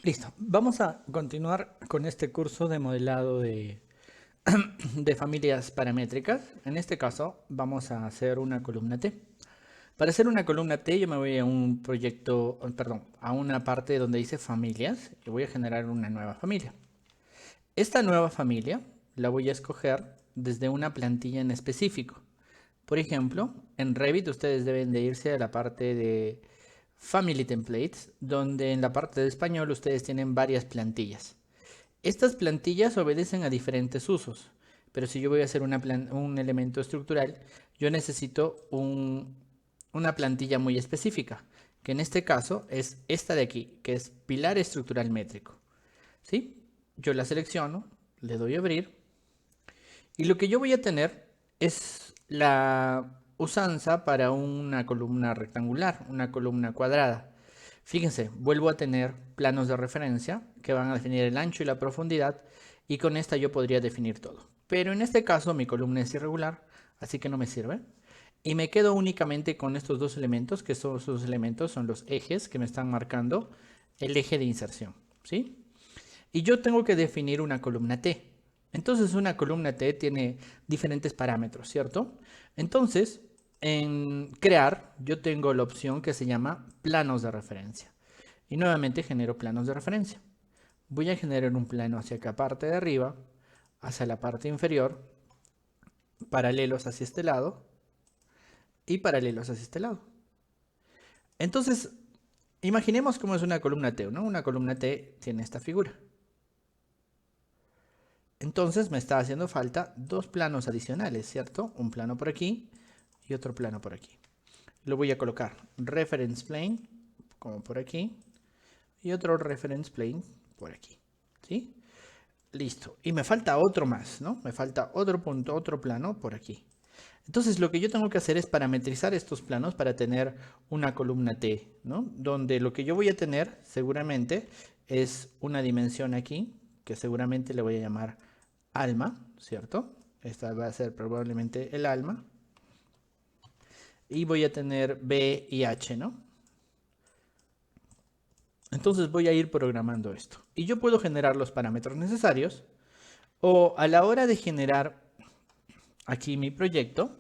Listo. Vamos a continuar con este curso de modelado de familias paramétricas. En este caso, vamos a hacer una columna T. Para hacer una columna T, yo me voy a un proyecto, perdón, a una parte donde dice familias y voy a generar una nueva familia. Esta nueva familia la voy a escoger desde una plantilla en específico. Por ejemplo, en Revit ustedes deben de irse a la parte de Family Templates, donde en la parte de español ustedes tienen varias plantillas. Estas plantillas obedecen a diferentes usos, pero si yo voy a hacer un elemento estructural, yo necesito una plantilla muy específica, que en este caso es esta de aquí, que es pilar estructural métrico. ¿Sí? Yo la selecciono, le doy a abrir y lo que yo voy a tener es la usanza para una columna rectangular, una columna cuadrada. Fíjense, vuelvo a tener planos de referencia que van a definir el ancho y la profundidad y con esta yo podría definir todo. Pero en este caso mi columna es irregular, así que no me sirve. Y me quedo únicamente con estos dos elementos, que son esos elementos, son los ejes que me están marcando el eje de inserción, ¿sí? Y yo tengo que definir una columna T. Entonces una columna T tiene diferentes parámetros, ¿cierto? Entonces, en crear, yo tengo la opción que se llama planos de referencia. Y nuevamente genero planos de referencia. Voy a generar un plano hacia la parte de arriba, hacia la parte inferior, paralelos hacia este lado y paralelos hacia este lado. Entonces, imaginemos cómo es una columna T, ¿no? Una columna T tiene esta figura. Entonces me está haciendo falta dos planos adicionales, ¿cierto? Un plano por aquí y otro plano por aquí. Lo voy a colocar reference plane, como por aquí, y otro reference plane por aquí, ¿sí? Listo. Y me falta otro más, ¿no? Me falta otro punto, otro plano por aquí. Entonces lo que yo tengo que hacer es parametrizar estos planos para tener una columna T, ¿no? Donde lo que yo voy a tener seguramente es una dimensión aquí, que seguramente le voy a llamar alma, ¿cierto? Esta va a ser probablemente el alma. Y voy a tener B y H, ¿no? Entonces voy a ir programando esto. Y yo puedo generar los parámetros necesarios. O a la hora de generar aquí mi proyecto,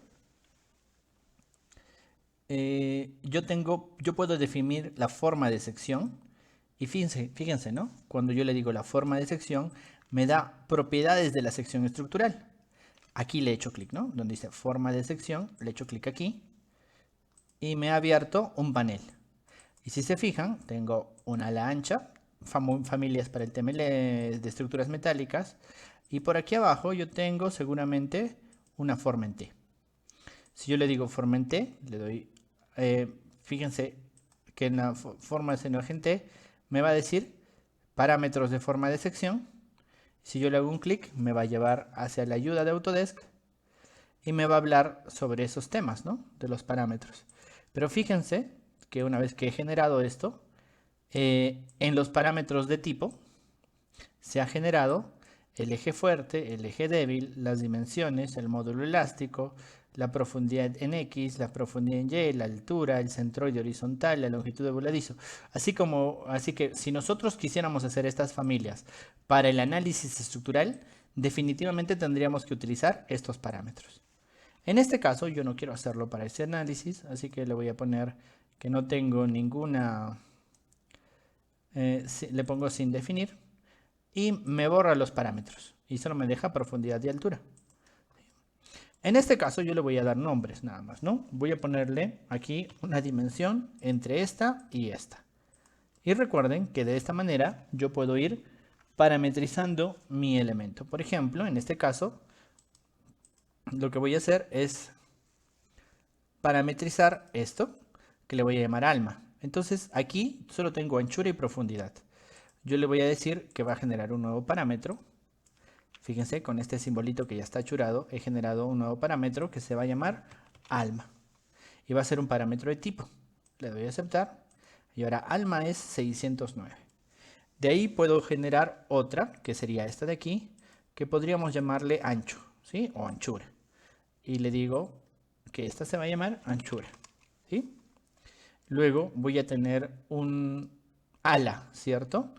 yo puedo definir la forma de sección. Y fíjense, ¿no? Cuando yo le digo la forma de sección, me da propiedades de la sección estructural. Aquí le echo clic, ¿no? Donde dice forma de sección, le echo clic aquí y me ha abierto un panel. Y si se fijan, tengo una ala ancha, familias para el tema de estructuras metálicas, y por aquí abajo yo tengo seguramente una forma en T. Si yo le digo forma en T, le doy, fíjense que en la forma de seno en T me va a decir parámetros de forma de sección. Si yo le hago un clic, me va a llevar hacia la ayuda de Autodesk y me va a hablar sobre esos temas, ¿no? De los parámetros. Pero fíjense que una vez que he generado esto, en los parámetros de tipo se ha generado el eje fuerte, el eje débil, las dimensiones, el módulo elástico, la profundidad en X, la profundidad en Y, la altura, el centroide horizontal, la longitud de voladizo. Así que si nosotros quisiéramos hacer estas familias para el análisis estructural, definitivamente tendríamos que utilizar estos parámetros. En este caso yo no quiero hacerlo para ese análisis, así que le voy a poner que no tengo ninguna, le pongo sin definir y me borra los parámetros y solo me deja profundidad y altura. En este caso yo le voy a dar nombres nada más, ¿no? Voy a ponerle aquí una dimensión entre esta y esta. Y recuerden que de esta manera yo puedo ir parametrizando mi elemento. Por ejemplo, en este caso, lo que voy a hacer es parametrizar esto, que le voy a llamar alma. Entonces aquí solo tengo anchura y profundidad. Yo le voy a decir que va a generar un nuevo parámetro. Fíjense, con este simbolito que ya está achurado, he generado un nuevo parámetro que se va a llamar alma. Y va a ser un parámetro de tipo. Le doy a aceptar. Y ahora alma es 609. De ahí puedo generar otra, que sería esta de aquí, que podríamos llamarle ancho, ¿sí? O anchura. Y le digo que esta se va a llamar anchura, ¿sí? Luego voy a tener un ala, ¿cierto?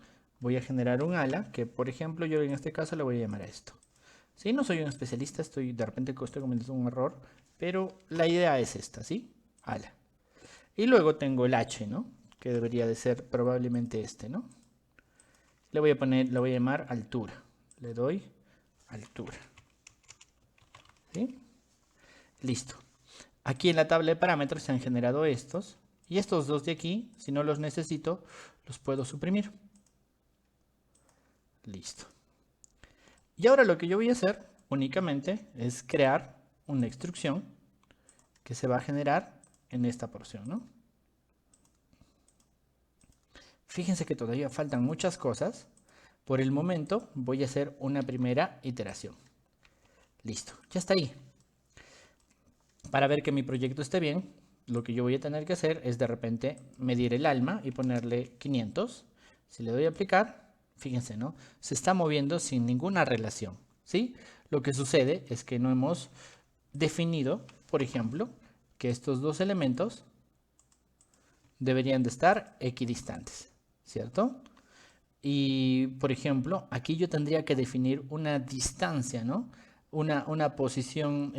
voy a generar un ala, que por ejemplo yo en este caso le voy a llamar a esto. ¿Sí? No soy un especialista, de repente estoy cometiendo un error, pero la idea es esta, ¿sí? Ala. Y luego tengo el H, ¿no? Que debería de ser probablemente este, ¿no? Le voy a llamar altura. Le doy altura. ¿Sí? Listo. Aquí en la tabla de parámetros se han generado estos. Y estos dos de aquí, si no los necesito, los puedo suprimir. Listo. Y ahora lo que yo voy a hacer únicamente es crear una instrucción que se va a generar en esta porción, ¿no? Fíjense que todavía faltan muchas cosas. Por el momento voy a hacer una primera iteración. Listo, ya está ahí. Para ver que mi proyecto esté bien, lo que yo voy a tener que hacer es de repente medir el alma y ponerle 500. Si le doy a aplicar, fíjense, ¿no? Se está moviendo sin ninguna relación, ¿sí? Lo que sucede es que no hemos definido, por ejemplo, que estos dos elementos deberían de estar equidistantes, ¿cierto? Y, por ejemplo, aquí yo tendría que definir una distancia, ¿no? Una posición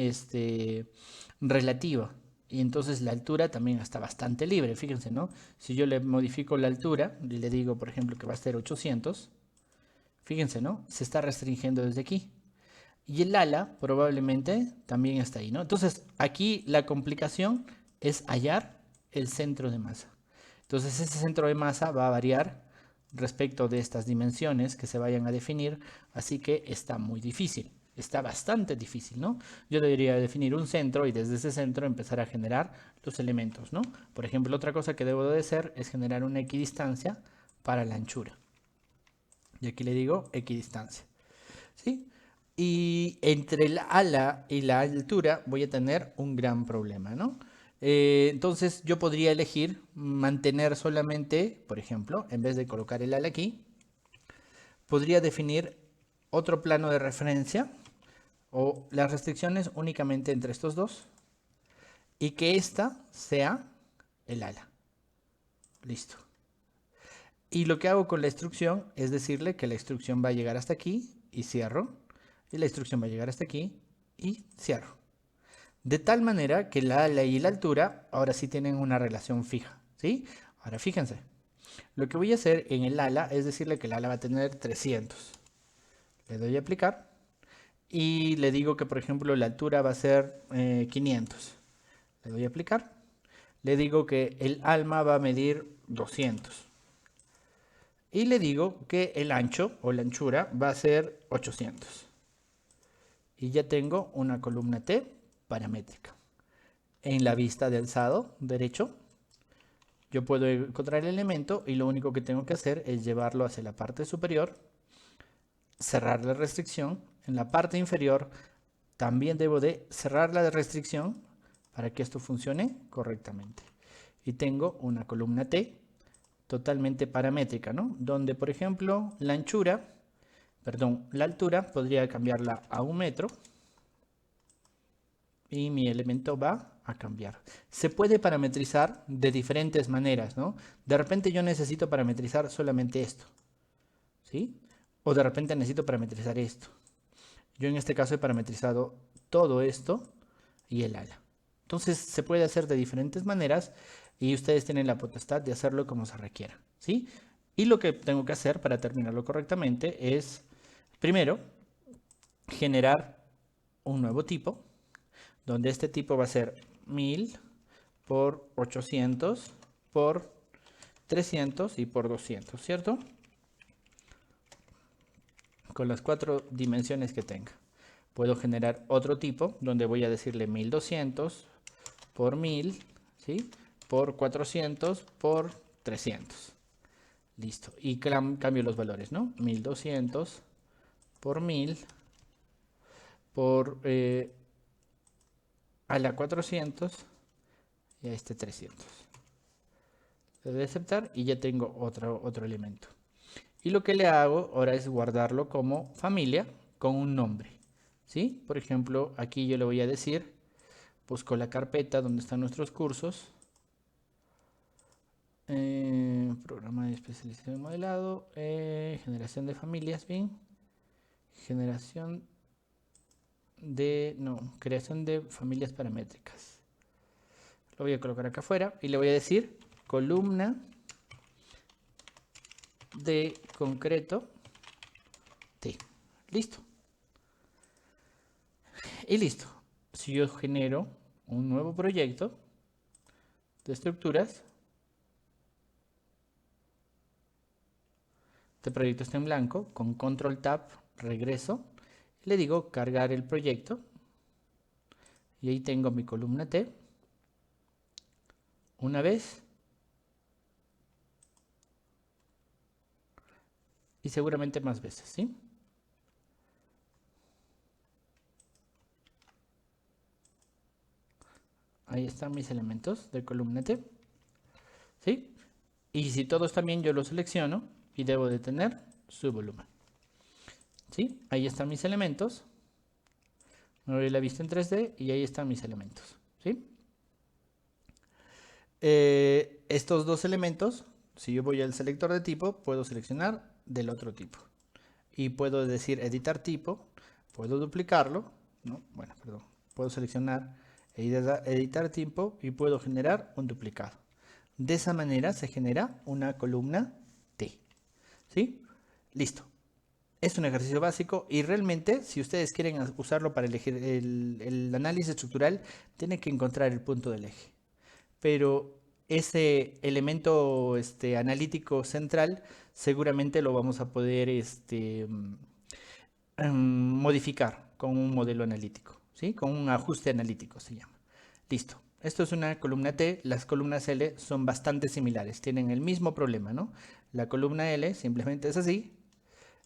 relativa. Y entonces la altura también está bastante libre, fíjense, ¿no? Si yo le modifico la altura y le digo, por ejemplo, que va a ser 800, fíjense, ¿no? Se está restringiendo desde aquí. Y el ala probablemente también está ahí, ¿no? Entonces, aquí la complicación es hallar el centro de masa. Entonces, ese centro de masa va a variar respecto de estas dimensiones que se vayan a definir, así que está muy difícil. Está bastante difícil, ¿no? Yo debería definir un centro y desde ese centro empezar a generar los elementos, ¿no? Por ejemplo, otra cosa que debo de hacer es generar una equidistancia para la anchura. Y aquí le digo equidistancia, ¿sí? Y entre el ala y la altura voy a tener un gran problema, ¿no? Entonces yo podría elegir mantener solamente, por ejemplo, en vez de colocar el ala aquí, podría definir otro plano de referencia o las restricciones únicamente entre estos dos y que esta sea el ala. Listo. Y lo que hago con la instrucción es decirle que la instrucción va a llegar hasta aquí y cierro. Y la instrucción va a llegar hasta aquí y cierro. De tal manera que la ala y la altura ahora sí tienen una relación fija, ¿sí? Ahora fíjense, lo que voy a hacer en el ala es decirle que el ala va a tener 300. Le doy a aplicar y le digo que, por ejemplo, la altura va a ser 500. Le doy a aplicar. Le digo que el alma va a medir 200. Y le digo que el ancho o la anchura va a ser 800. Y ya tengo una columna T paramétrica. En la vista de alzado derecho, yo puedo encontrar el elemento y lo único que tengo que hacer es llevarlo hacia la parte superior, cerrar la restricción. En la parte inferior también debo de cerrar la restricción para que esto funcione correctamente. Y tengo una columna T totalmente paramétrica, ¿no? Donde, por ejemplo, la altura podría cambiarla a 1 metro y mi elemento va a cambiar. Se puede parametrizar de diferentes maneras, ¿no? De repente yo necesito parametrizar solamente esto, ¿sí? O de repente necesito parametrizar esto. Yo en este caso he parametrizado todo esto y el ala. Entonces se puede hacer de diferentes maneras y ustedes tienen la potestad de hacerlo como se requiera, ¿sí? Y lo que tengo que hacer para terminarlo correctamente es, primero, generar un nuevo tipo, donde este tipo va a ser 1000 por 800 por 300 y por 200, ¿cierto? Con las 4 dimensiones que tenga. Puedo generar otro tipo donde voy a decirle 1200 por 1000, ¿sí? Por 400 por 300. Listo. Y cambio los valores, ¿no? 1200 por 1000 por a la 400 y a este 300. Le doy a aceptar y ya tengo otro elemento. Y lo que le hago ahora es guardarlo como familia con un nombre, ¿sí? Por ejemplo, aquí yo le voy a decir, busco la carpeta donde están nuestros cursos Programa de especialización en modelado. Generación de familias, bien. Generación de... No, creación de familias paramétricas. Lo voy a colocar acá afuera y le voy a decir columna de concreto T. Listo. Y listo. Si yo genero un nuevo proyecto de estructuras, este proyecto está en blanco, con control tab regreso, le digo cargar el proyecto y ahí tengo mi columna T. Una vez y seguramente más veces, ¿sí? Ahí están mis elementos de columna T, ¿sí? Y si todos también yo los selecciono y debo de tener su volumen, ¿sí? Ahí están mis elementos. Me doy la vista en 3D y ahí están mis elementos, ¿sí? Estos dos elementos, si yo voy al selector de tipo, puedo seleccionar del otro tipo. Y puedo decir editar tipo, puedo duplicarlo, ¿no? Bueno, perdón, puedo seleccionar editar tipo y puedo generar un duplicado. De esa manera se genera una columna T, ¿sí? Listo. Es un ejercicio básico y realmente si ustedes quieren usarlo para elegir el análisis estructural, tienen que encontrar el punto del eje. Pero ese elemento analítico central seguramente lo vamos a poder modificar con un modelo analítico, ¿sí? Con un ajuste analítico se llama. Listo. Esto es una columna T, las columnas L son bastante similares, tienen el mismo problema, ¿no? La columna L simplemente es así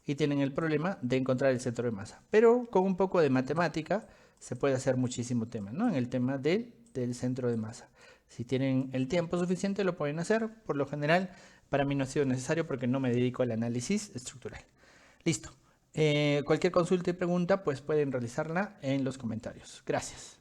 y tienen el problema de encontrar el centro de masa. Pero con un poco de matemática se puede hacer muchísimo tema, ¿no? En el tema del centro de masa. Si tienen el tiempo suficiente lo pueden hacer. Por lo general, para mí no ha sido necesario porque no me dedico al análisis estructural. Listo. Cualquier consulta y pregunta, pues pueden realizarla en los comentarios. Gracias.